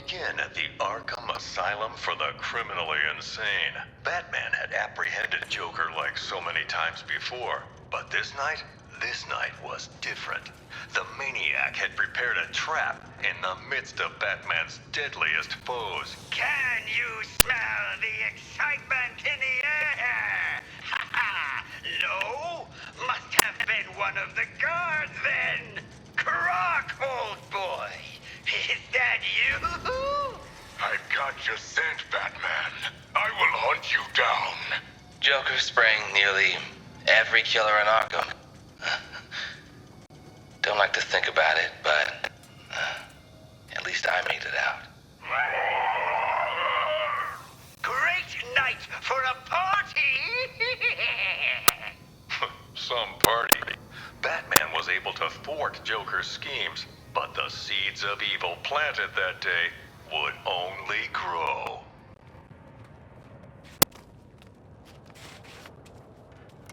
begin at the Arkham Asylum for the criminally insane. Batman had apprehended Joker like so many times before, but this night was different. The Maniac had prepared a trap in the midst of Batman's deadliest foes. Can you smell the excitement in the air? Ha ha! No? Must have been one of the guards then. Croc, old boy. Is that you? I've got your scent, Batman. I will hunt you down. Joker spraying nearly every killer in Arkham. Don't like to think about it, but at least I made it out. Great night for a party! Some party. Batman was able to thwart Joker's schemes, but the seeds of evil planted that day would only grow.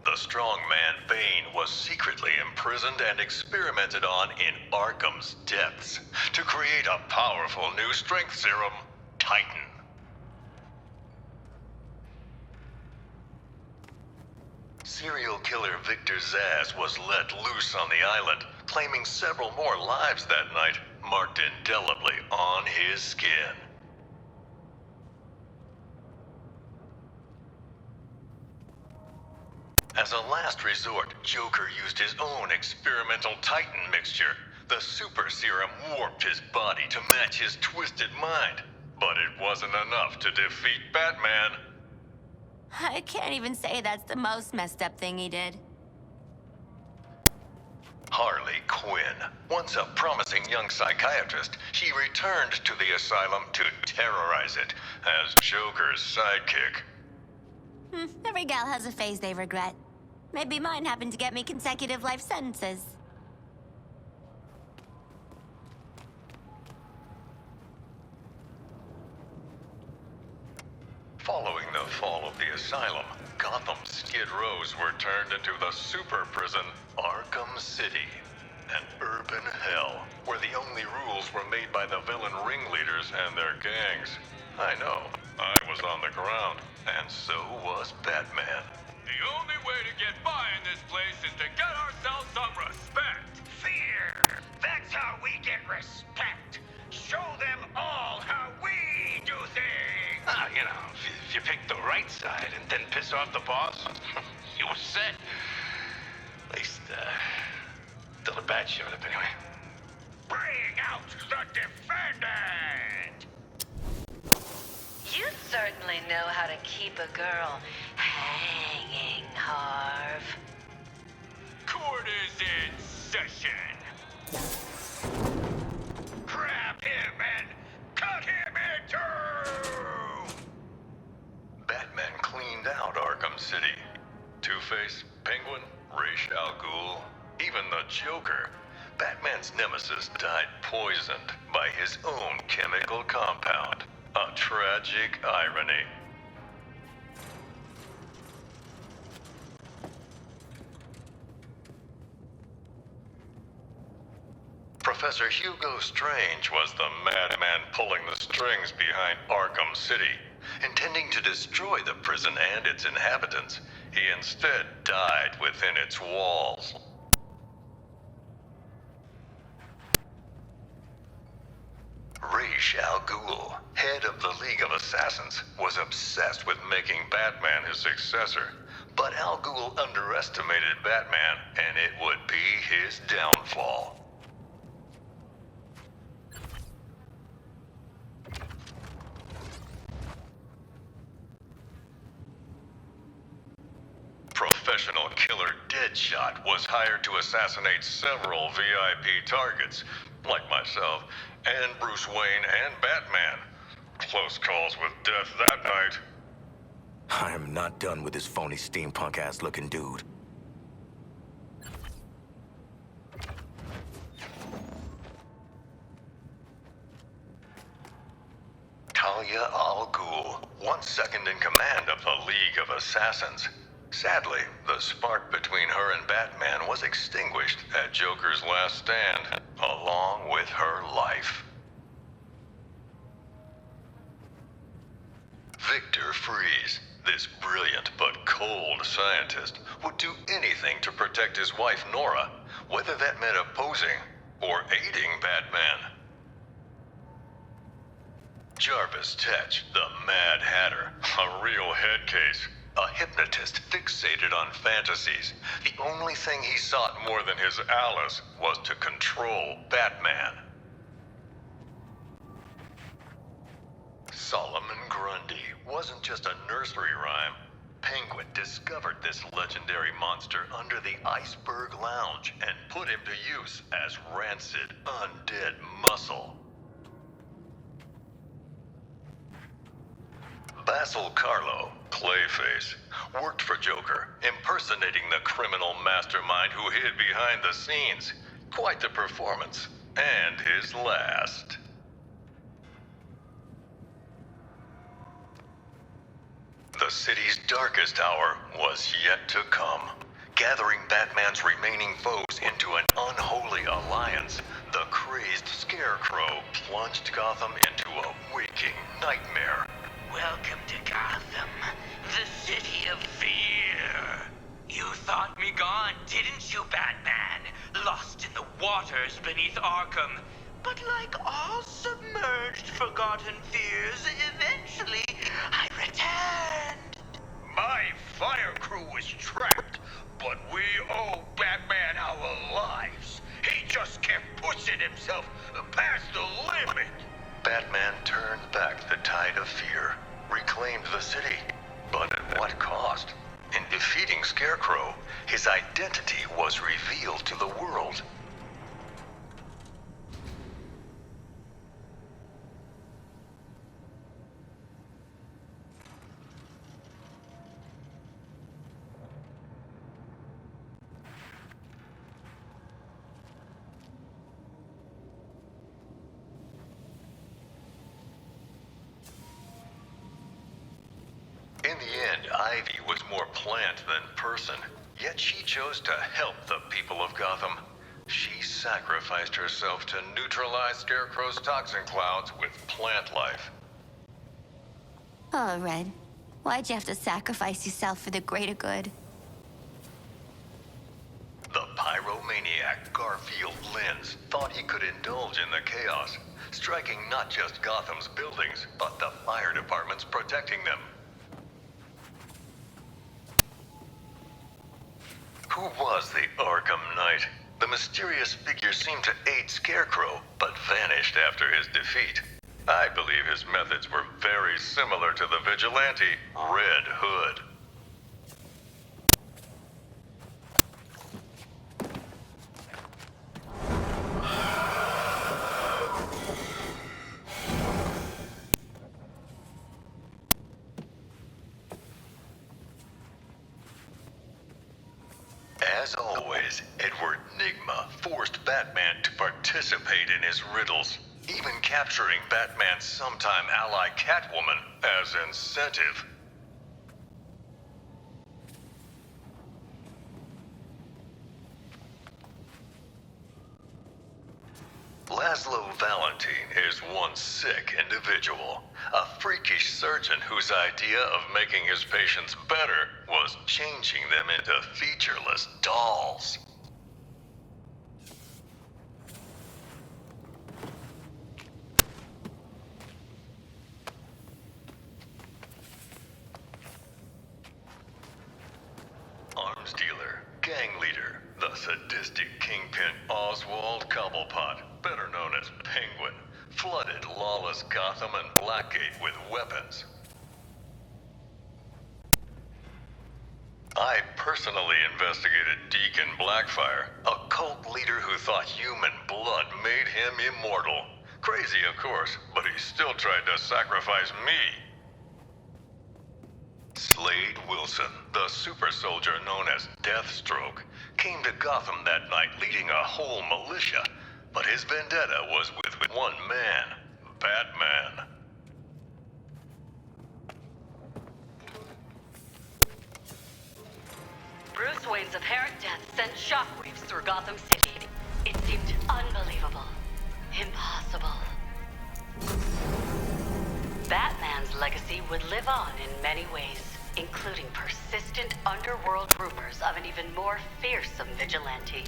The strong man Bane was secretly imprisoned and experimented on in Arkham's depths to create a powerful new strength serum, Titan. Serial killer Victor Zsasz was let loose on the island, claiming several more lives that night, marked indelibly on his skin. As a last resort, Joker used his own experimental Titan mixture. The super serum warped his body to match his twisted mind. But it wasn't enough to defeat Batman. I can't even say that's the most messed up thing he did. Harley Quinn, once a promising young psychiatrist, she returned to the asylum to terrorize it as Joker's sidekick. Every gal has a phase they regret. Maybe mine happened to get me consecutive life sentences. Following the fall of the asylum, Gotham's Skid Rows were turned into the super prison, Arkham City. An urban hell, where the only rules were made by the villain ringleaders and their gangs. I know, I was on the ground, and so was Batman. The only way to get by in this place is to get ourselves some respect. Fear! That's how we get respect. Show them all how we do things. If you pick the right side and then piss off the boss, you were set. At least, till the bat showed up anyway. Bring out the defendant! You certainly know how to keep a girl hanging, Harv. Court is in session. Grab him and cut him in two! Batman cleaned out Arkham City. Two-Face, Penguin, Ra's al Ghul, even the Joker. Batman's nemesis died poisoned by his own chemical compound. A tragic irony. Professor Hugo Strange was the madman pulling the strings behind Arkham City. Intending to destroy the prison and its inhabitants, he instead died within its walls. Ra's al Ghul, head of the League of Assassins, was obsessed with making Batman his successor. But Al Ghul underestimated Batman, and it would be his downfall. Professional killer Deadshot was hired to assassinate several VIP targets, like myself, and Bruce Wayne and Batman. Close calls with death that night. I am not done with this phony steampunk-ass looking dude. Talia al Ghul, once second in command of the League of Assassins. Sadly, the spark between her and Batman was extinguished at Joker's last stand, along with her life. Victor Freeze, this brilliant but cold scientist, would do anything to protect his wife Nora, whether that meant opposing or aiding Batman. Jarvis Tetch, the Mad Hatter, a real head case. A hypnotist fixated on fantasies. The only thing he sought more than his Alice was to control Batman. Solomon Grundy wasn't just a nursery rhyme. Penguin discovered this legendary monster under the Iceberg Lounge and put him to use as rancid, undead muscle. Basil Carlo, Clayface, worked for Joker, impersonating the criminal mastermind who hid behind the scenes. Quite the performance, and his last. The city's darkest hour was yet to come. Gathering Batman's remaining foes into an unholy alliance, the crazed Scarecrow plunged Gotham into a waking nightmare. Welcome to Gotham, the city of fear. You thought me gone, didn't you, Batman? Lost in the waters beneath Arkham. But like all submerged, forgotten fears, eventually I returned. My fire crew was trapped, but we owe Batman our lives. He just kept pushing himself past the limit. Batman turned back the tide of fear, reclaimed the city, but at what cost? In defeating Scarecrow, his identity was revealed to the world. In the end, Ivy was more plant than person, yet she chose to help the people of Gotham. She sacrificed herself to neutralize Scarecrow's toxin clouds with plant life. Oh, Red. Why'd you have to sacrifice yourself for the greater good? The pyromaniac Garfield Lynns thought he could indulge in the chaos, striking not just Gotham's buildings, but the fire departments protecting them. Who was the Arkham Knight? The mysterious figure seemed to aid Scarecrow, but vanished after his defeat. I believe his methods were very similar to the vigilante Red Hood. As always, Edward Nygma forced Batman to participate in his riddles, even capturing Batman's sometime ally Catwoman as incentive. Laszlo Valentine is one sick individual, a freakish surgeon whose idea of making his patients better was changing them into featureless dolls. Arms dealer, gang leader, the sadistic kingpin Oswald Cobblepot, better known as Penguin, flooded lawless Gotham and Blackgate with weapons. I personally investigated Deacon Blackfire, a cult leader who thought human blood made him immortal. Crazy, of course, but he still tried to sacrifice me. Slade Wilson, the super soldier known as Deathstroke, came to Gotham that night leading a whole militia, but his vendetta was with one man, Batman. Bruce Wayne's apparent death sent shockwaves through Gotham City. It seemed unbelievable. Impossible. Batman's legacy would live on in many ways, including persistent underworld rumors of an even more fearsome vigilante.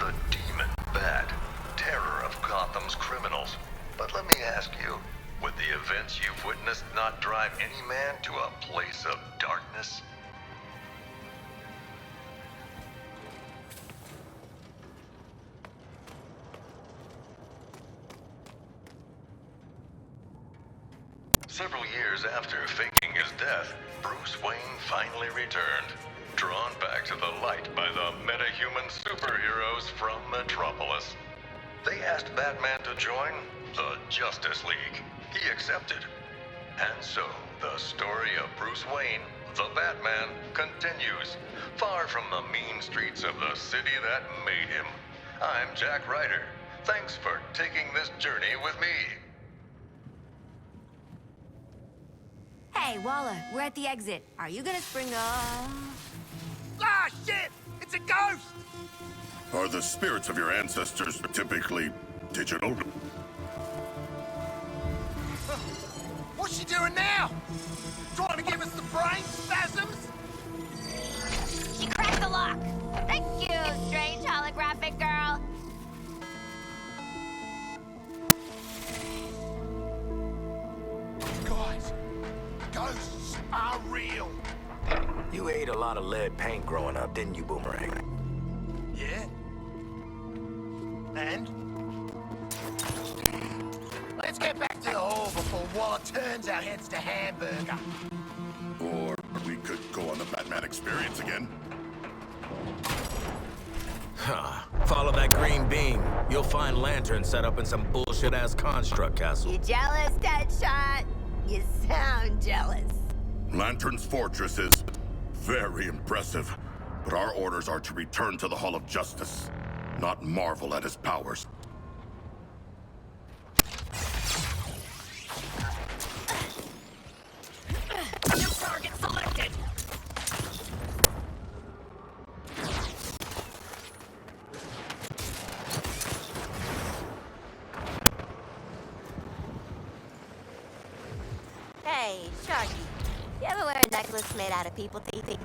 The demon Bat, terror of Gotham's criminals. But let me ask you, would the events you've witnessed not drive any man to a place of darkness? Several years after faking his death, Bruce Wayne finally returned, drawn back to the light by the metahuman superheroes from Metropolis. They asked Batman to join the Justice League. He accepted. And so, the story of Bruce Wayne, the Batman, continues, far from the mean streets of the city that made him. I'm Jack Ryder. Thanks for taking this journey with me. Hey, Waller, we're at the exit. Are you gonna spring Ah, shit! It's a ghost! Are the spirits of your ancestors typically digital? What's she doing now? Trying to give us the brain spasms? She cracked the lock! Thank you, strange holographic girl! Guys, ghosts are real. You ate a lot of lead paint growing up, didn't you, Boomerang? Yeah? And? Let's get back to the hall before Waller turns our heads to hamburger. Or we could go on the Batman Experience again. Huh. Follow that green beam. You'll find lanterns set up in some bullshit-ass construct castle. You jealous, Deadshot? You sound jealous. Lantern's fortress is very impressive, but our orders are to return to the Hall of Justice, not marvel at his powers. New target selected! Hey, Sharky. You ever wear a necklace made out of people teeth?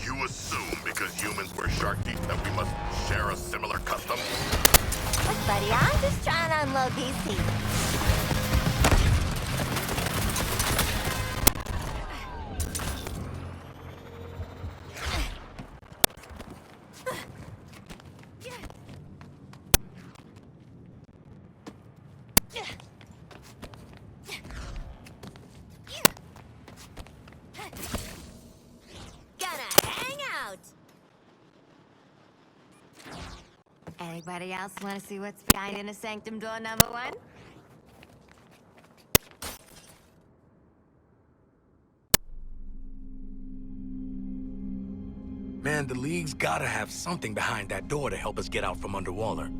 You assume because humans wear shark teeth that we must share a similar custom? Look, buddy, I'm just trying to unload these teeth. Anybody else want to see what's behind Inner Sanctum door number 1? Man, the League's gotta have something behind that door to help us get out from under Waller.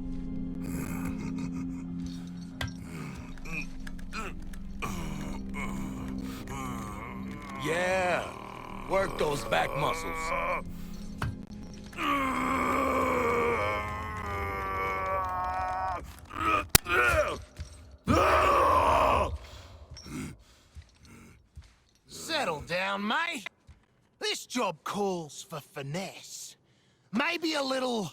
Yeah, work those back muscles. Settle down, mate. This job calls for finesse. Maybe a little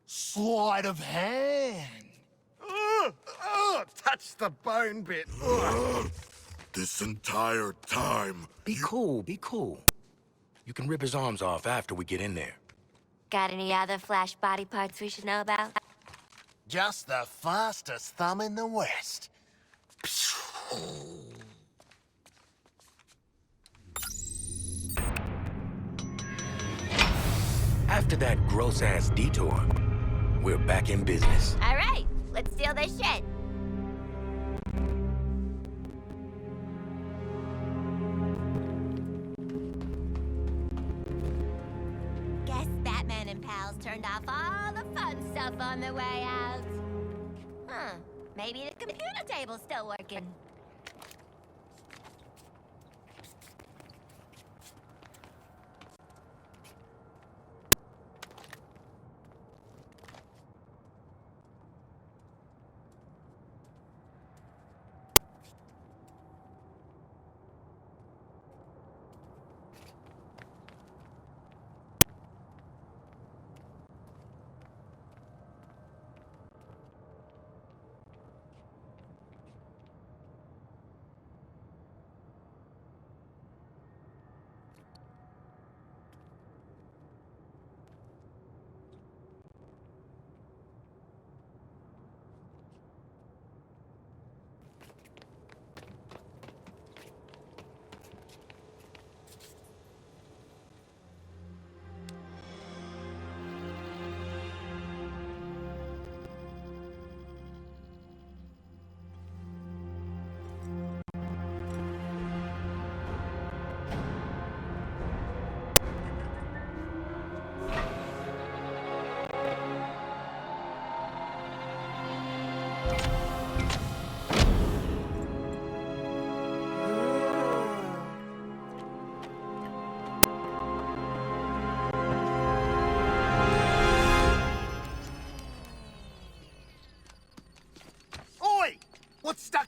sleight of hand. Touch the bone bit. This entire time... Be cool, be cool. You can rip his arms off after we get in there. Got any other flash body parts we should know about? Just the fastest thumb in the West. After that gross-ass detour, we're back in business. All right, let's steal this shit. Guess Batman and pals turned off all the fun stuff on the way out. Huh, maybe the computer table's still working.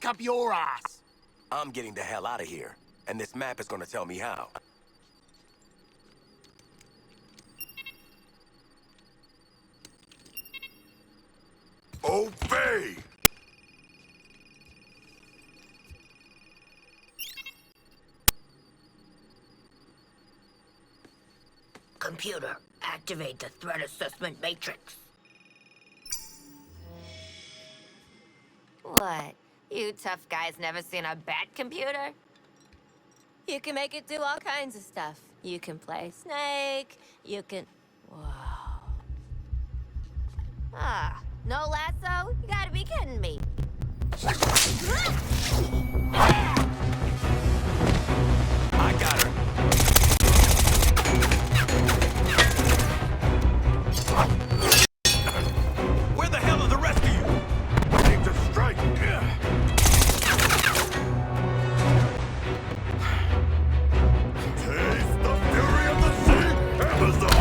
up your ass. I'm getting the hell out of here, and this map is gonna tell me how. Obey! Computer, activate the threat assessment matrix. What? You tough guys never seen a bat computer? You can make it do all kinds of stuff. You can play Snake, you can... Whoa. Ah, no lasso? You gotta be kidding me. I got her. Where the hell are the rest of you? Need to strike! Taste the fury of the sea, Amazon!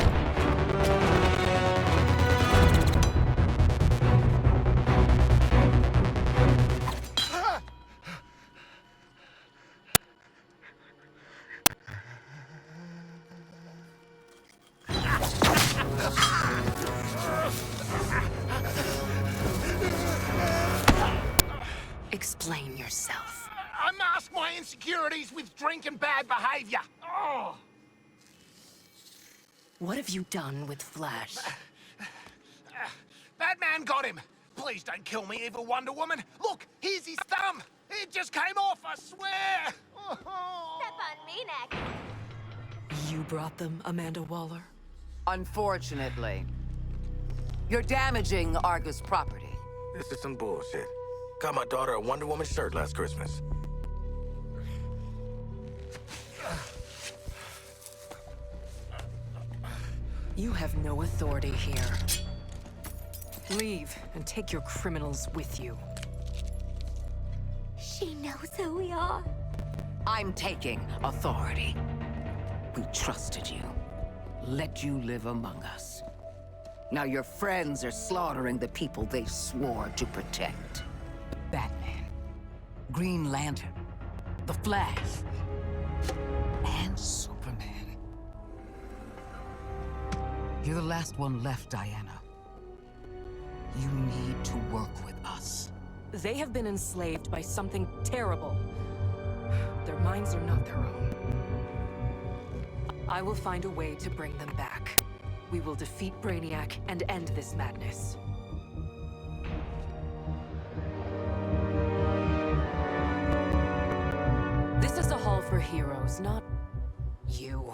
Explain yourself. I mask my insecurities with drink and bad behavior. Oh. What have you done with Flash? Batman got him. Please don't kill me, evil Wonder Woman. Look, here's his thumb. It just came off, I swear. Step on me next. You brought them, Amanda Waller? Unfortunately. You're damaging Argus property. This is some bullshit. Got my daughter a Wonder Woman shirt last Christmas. You have no authority here. Leave and take your criminals with you. She knows who we are. I'm taking authority. We trusted you. Let you live among us. Now your friends are slaughtering the people they swore to protect. Batman, Green Lantern, The Flash, and Superman. You're the last one left, Diana. You need to work with us. They have been enslaved by something terrible. Their minds are not their own. I will find a way to bring them back. We will defeat Brainiac and end this madness. This is a hall for heroes, not you.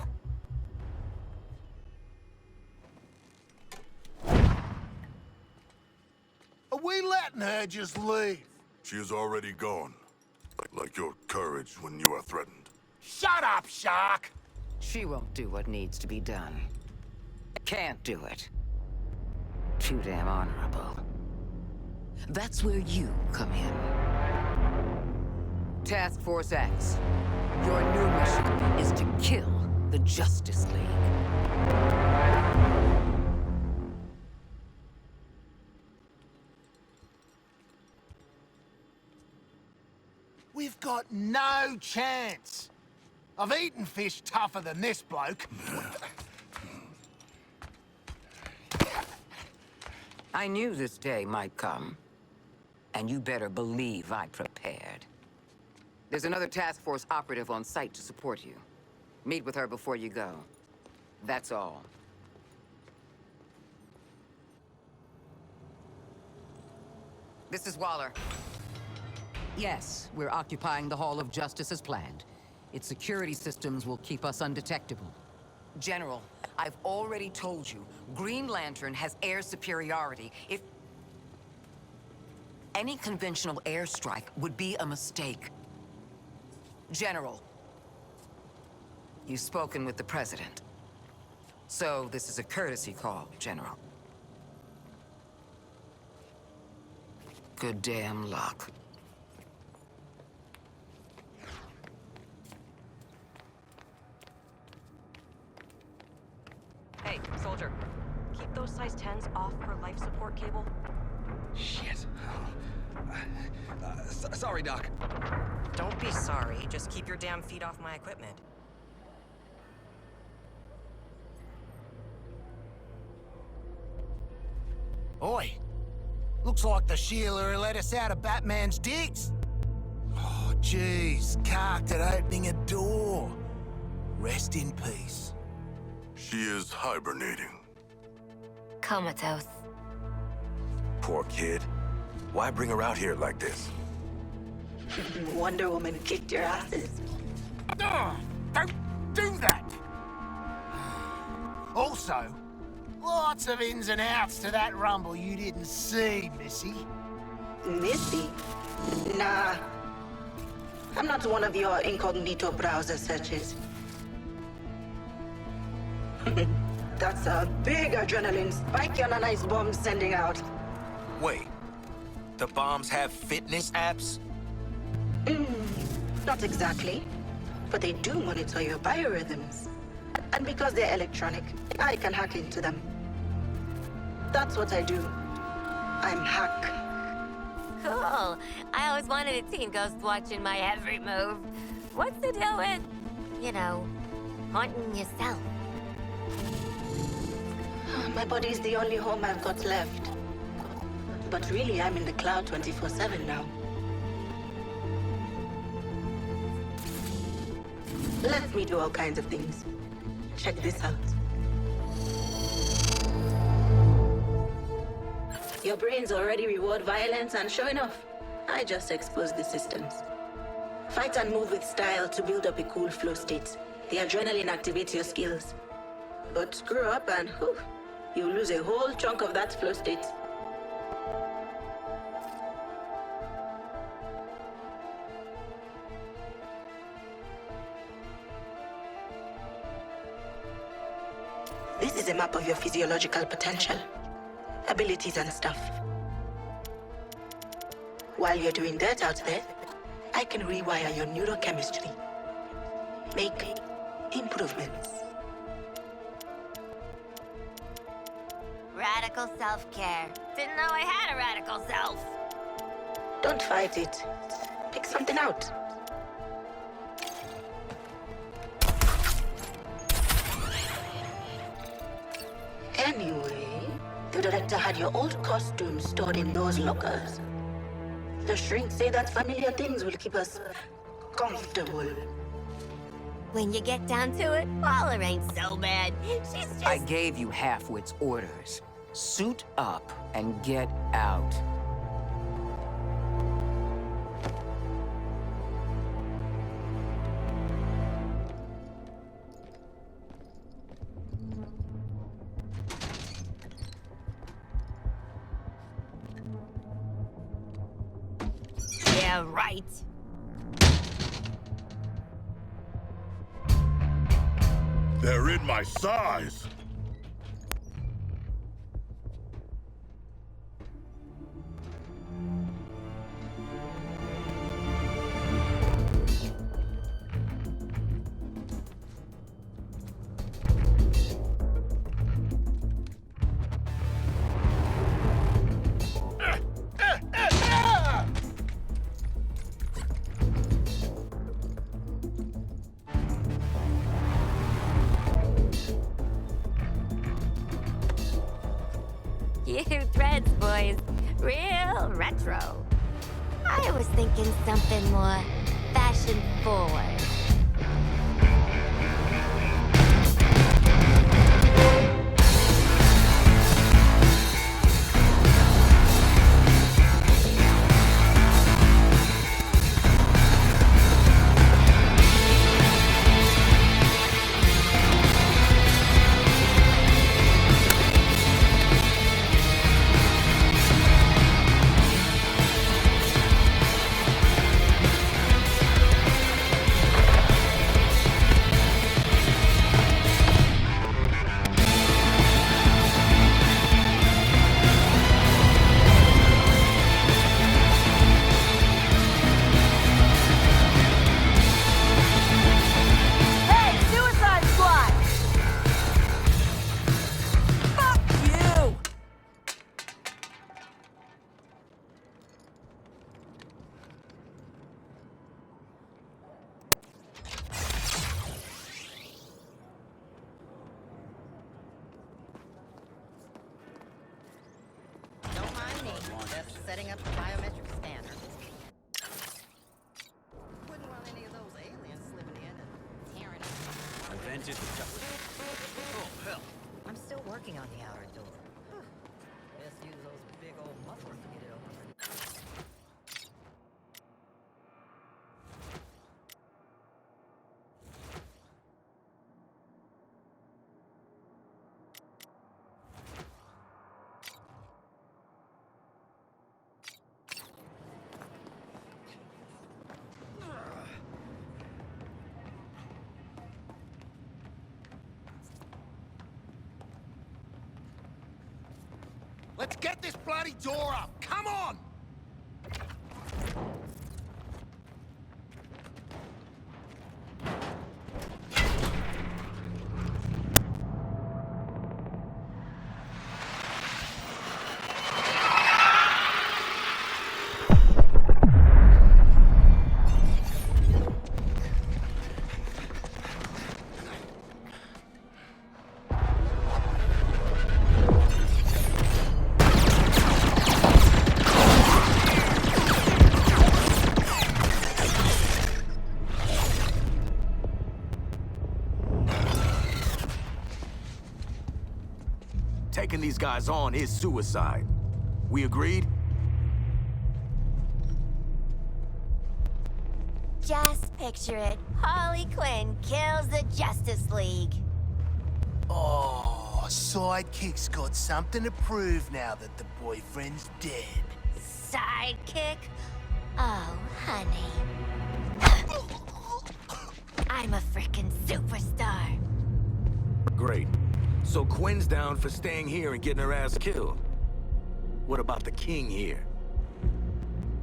Are we letting her just leave? She is already gone. Like your courage when you are threatened. Shut up, Shark! She won't do what needs to be done. Can't do it. Too damn honorable. That's where you come in. Task Force X. Your new mission is to kill the Justice League. We've got no chance. I've eaten fish tougher than this bloke. I knew this day might come. And you better believe I prepared. There's another task force operative on site to support you. Meet with her before you go. That's all. This is Waller. Yes, we're occupying the Hall of Justice as planned. Its security systems will keep us undetectable. General, I've already told you, Green Lantern has air superiority. If any conventional airstrike would be a mistake. General, you've spoken with the President. So this is a courtesy call, General. Good damn luck. Hey, soldier. Keep those size 10s off her life support cable. Shit. Sorry, Doc. Don't be sorry. Just keep your damn feet off my equipment. Oi! Looks like the Sheila let us out of Batman's digs. Oh, jeez. Carked at opening a door. Rest in peace. She is hibernating. Comatose. Poor kid. Why bring her out here like this? Wonder Woman kicked your asses. Oh, don't do that! Also, lots of ins and outs to that rumble you didn't see, Missy. Missy? Nah. I'm not one of your incognito browser searches. That's a big adrenaline spike and a nice bomb sending out. Wait. The bombs have fitness apps? Not exactly. But they do monitor your biorhythms. And because they're electronic, I can hack into them. That's what I do. I'm hack. Cool. I always wanted a teen ghost watching my every move. What's the deal with, you know, haunting yourself? My body's the only home I've got left. But really, I'm in the cloud 24/7 now. Let me do all kinds of things. Check this out. Your brains already reward violence, and sure enough, I just exposed the systems. Fight and move with style to build up a cool flow state. The adrenaline activates your skills. But screw up and whew, you lose a whole chunk of that flow state. This is a map of your physiological potential, abilities and stuff. While you're doing that out there, I can rewire your neurochemistry. Make improvements. Radical self-care. Didn't know I had a radical self. Don't fight it. Pick something out. Anyway, the director had your old costume stored in those lockers. The shrinks say that familiar things will keep us comfortable. When you get down to it, Paula ain't so bad. She's just... I gave you Halfwit's orders. Suit up and get out. Yeah, right. They're in my size! You threads, boys. Real retro. I was thinking something more fashion forward. setting up the biometric scanner. Wouldn't want any of those aliens slipping in and tearing up. Invented the Oh, hell. I'm still working on the outer door. Best use those big old mufflers to get it open. Let's get this bloody door up! Come on! Taking these guys on is suicide. We agreed? Just picture it. Harley Quinn kills the Justice League. Oh, Sidekick's got something to prove now that the boyfriend's dead. Sidekick? Oh, honey. I'm a frickin' superstar. Great. So Quinn's down for staying here and getting her ass killed. What about the king here?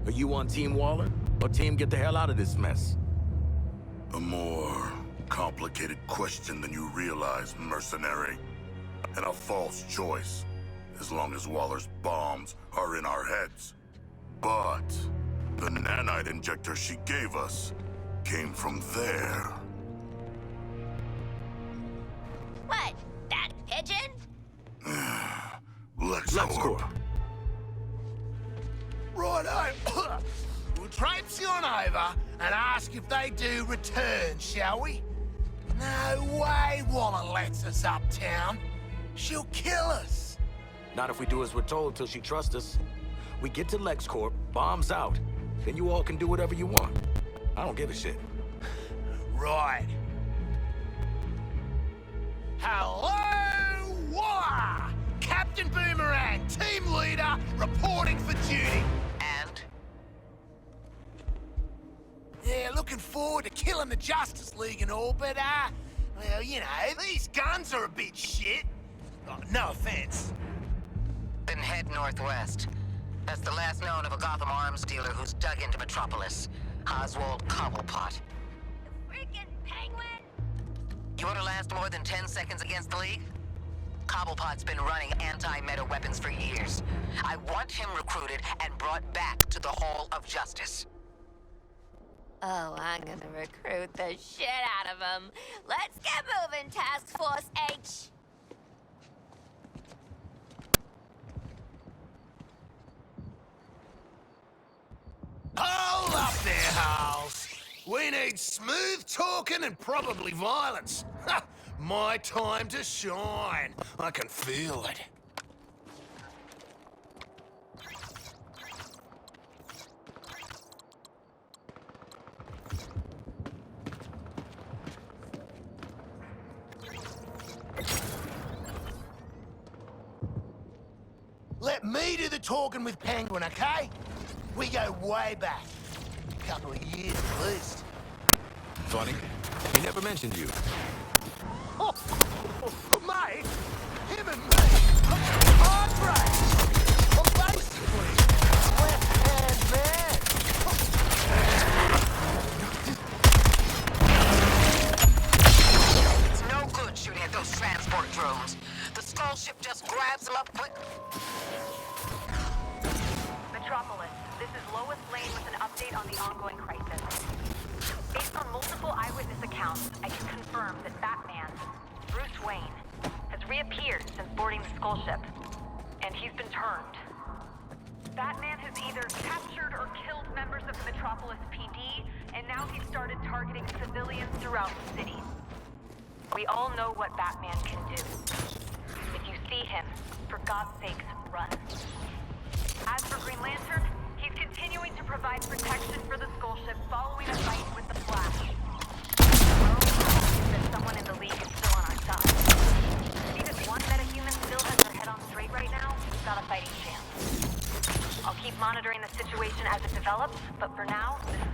Are you on Team Waller, or Team get the hell out of this mess? A more complicated question than you realize, mercenary. And a false choice, as long as Waller's bombs are in our heads. But the nanite injector she gave us came from there. What? That pigeon? LexCorp. Righto. We'll traipse on over and ask if they do return, shall we? No way Waller lets us uptown. She'll kill us. Not if we do as we're told till she trusts us. We get to LexCorp, bombs out, then you all can do whatever you want. I don't give a shit. Right. Hello, Waller! Captain Boomerang, team leader, reporting for duty. And? Yeah, looking forward to killing the Justice League and all, but, well, you know, these guns are a bit shit. Oh, no offense. Then head northwest. That's the last known of a Gotham arms dealer who's dug into Metropolis. Oswald Cobblepot. Freaking penguin! You want to last more than 10 seconds against the League? Cobblepot's been running anti-meta weapons for years. I want him recruited and brought back to the Hall of Justice. Oh, I'm gonna recruit the shit out of him. Let's get moving, Task Force H. Hold up there, Hals. We need smooth talking and probably violence. Ha! My time to shine. I can feel it. Let me do the talking with Penguin, okay? We go way back. A couple of years at least. Funny, he never mentioned you. Oh, mate, him and me, comrades. Well, basically, left-hand man. It's no good shooting at those transport drones. The Skull ship just grabs them up quick. Metropolis, this is Lois Lane with an update on the ongoing crisis. Based on multiple eyewitness accounts, I can confirm that Batman, Bruce Wayne, has reappeared since boarding the Skull ship, and he's been turned. Batman has either captured or killed members of the Metropolis PD, and now he's started targeting civilians throughout the city. We all know what Batman can do. If you see him, for God's sakes, run. As for Green Lantern, he's continuing to provide protection for the Skull Ship following a fight with the Flash. Our only hope is that someone in the League is still on our side. If even one metahuman still has their head on straight right now, we've got a fighting chance. I'll keep monitoring the situation as it develops, but for now, this is